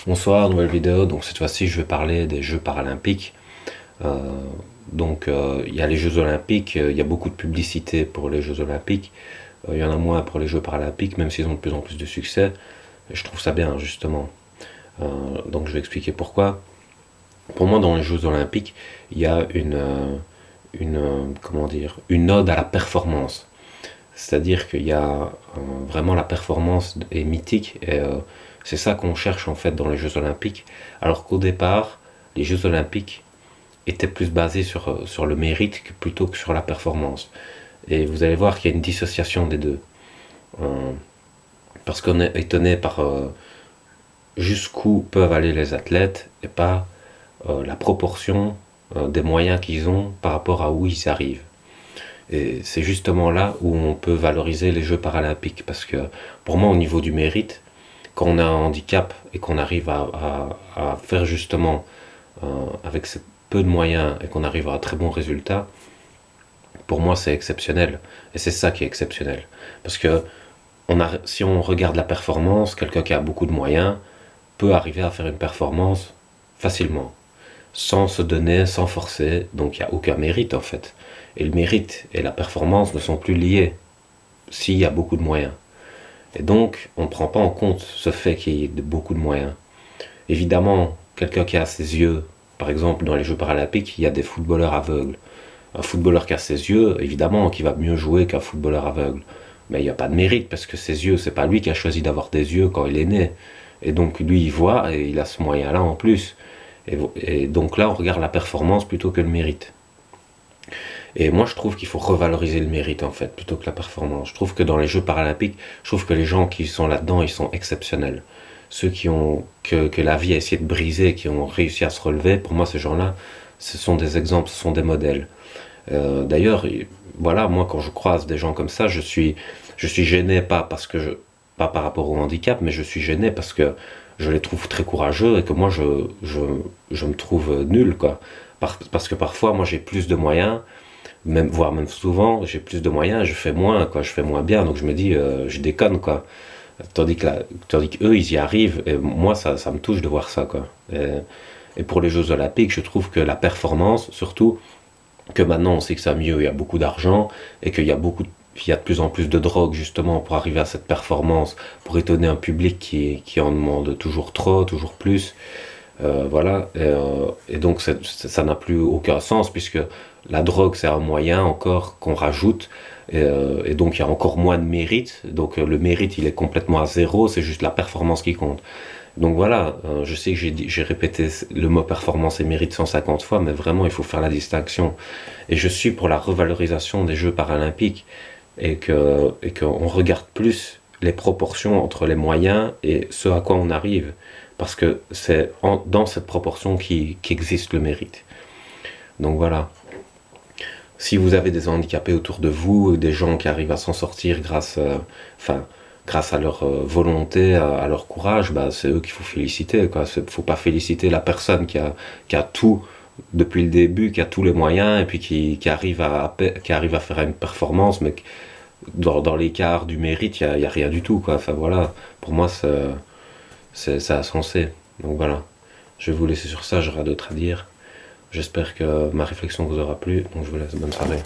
Bonsoir, nouvelle vidéo. Donc cette fois-ci, je vais parler des Jeux paralympiques. Euh, il y a les Jeux olympiques, il y a beaucoup de publicité pour les Jeux olympiques. Il y en a moins pour les Jeux paralympiques, même s'ils ont de plus en plus de succès. Et je trouve ça bien, justement. Donc je vais expliquer pourquoi. Pour moi, dans les Jeux olympiques, il y a comment dire, une ode à la performance. C'est-à-dire qu'il y a vraiment la performance est mythique et c'est ça qu'on cherche en fait dans les Jeux Olympiques. Alors qu'au départ, les Jeux Olympiques étaient plus basés sur le mérite plutôt que sur la performance. Et vous allez voir qu'il y a une dissociation des deux. Euh, Parce qu'on est étonné par jusqu'où peuvent aller les athlètes et pas la proportion des moyens qu'ils ont par rapport à où ils arrivent. Et c'est justement là où on peut valoriser les Jeux paralympiques. Parce que pour moi, au niveau du mérite, quand on a un handicap et qu'on arrive à faire justement avec peu de moyens et qu'on arrive à un très bon résultat, pour moi c'est exceptionnel. Et c'est ça qui est exceptionnel. Parce que si on regarde la performance, quelqu'un qui a beaucoup de moyens peut arriver à faire une performance facilement, sans se donner, sans forcer, donc il n'y a aucun mérite en fait. Et le mérite et la performance ne sont plus liés s'il y a beaucoup de moyens. Et donc, on ne prend pas en compte ce fait qu'il y ait beaucoup de moyens. Évidemment, quelqu'un qui a ses yeux, par exemple dans les Jeux paralympiques, il y a des footballeurs aveugles. Un footballeur qui a ses yeux, évidemment, qui va mieux jouer qu'un footballeur aveugle. Mais il n'y a pas de mérite parce que ses yeux, c'est pas lui qui a choisi d'avoir des yeux quand il est né. Et donc lui, il voit et il a ce moyen-là en plus. Et donc là, on regarde la performance plutôt que le mérite. Et moi, je trouve qu'il faut revaloriser le mérite, en fait, plutôt que la performance. Je trouve que dans les Jeux paralympiques, je trouve que les gens qui sont là-dedans, ils sont exceptionnels. Ceux que la vie a essayé de briser, qui ont réussi à se relever, pour moi, ces gens-là, ce sont des exemples, ce sont des modèles. D'ailleurs, voilà, moi, quand je croise des gens comme ça, je suis gêné, pas par rapport au handicap, mais je suis gêné parce que je les trouve très courageux et que moi, je me trouve nul, quoi. Parce que parfois, moi, j'ai plus de moyens, voire même souvent, j'ai plus de moyens, je fais moins, quoi, je fais moins bien, donc je me dis, je déconne, quoi. Tandis qu'eux, ils y arrivent, et moi, ça me touche de voir ça, quoi. Et pour les Jeux Olympiques, je trouve que la performance, surtout, que maintenant on sait que ça mieux, il y a beaucoup d'argent, et il y a de plus en plus de drogue, justement, pour arriver à cette performance, pour étonner un public qui en demande toujours trop, toujours plus. Voilà, et donc ça n'a plus aucun sens puisque la drogue c'est un moyen encore qu'on rajoute et donc il y a encore moins de mérite, donc le mérite il est complètement à zéro, c'est juste la performance qui compte. Donc voilà, je sais que j'ai répété le mot performance et mérite 150 fois, mais vraiment il faut faire la distinction. Et je suis pour la revalorisation des Jeux paralympiques et qu'on regarde plus les proportions entre les moyens et ce à quoi on arrive. Parce que c'est dans cette proportion qu'existe le mérite. Donc voilà. Si vous avez des handicapés autour de vous, des gens qui arrivent à s'en sortir grâce à leur volonté, à leur courage, bah, c'est eux qu'il faut féliciter, quoi. Faut pas féliciter la personne qui a tout depuis le début, qui a tous les moyens, et puis qui arrive qui arrive à faire une performance, mais dans l'écart du mérite, il y a rien du tout, quoi. Enfin voilà, pour moi, c'est insensé. Donc voilà, je vais vous laisser sur ça, j'aurai d'autres à dire. J'espère que ma réflexion vous aura plu, donc je vous laisse, bonne soirée.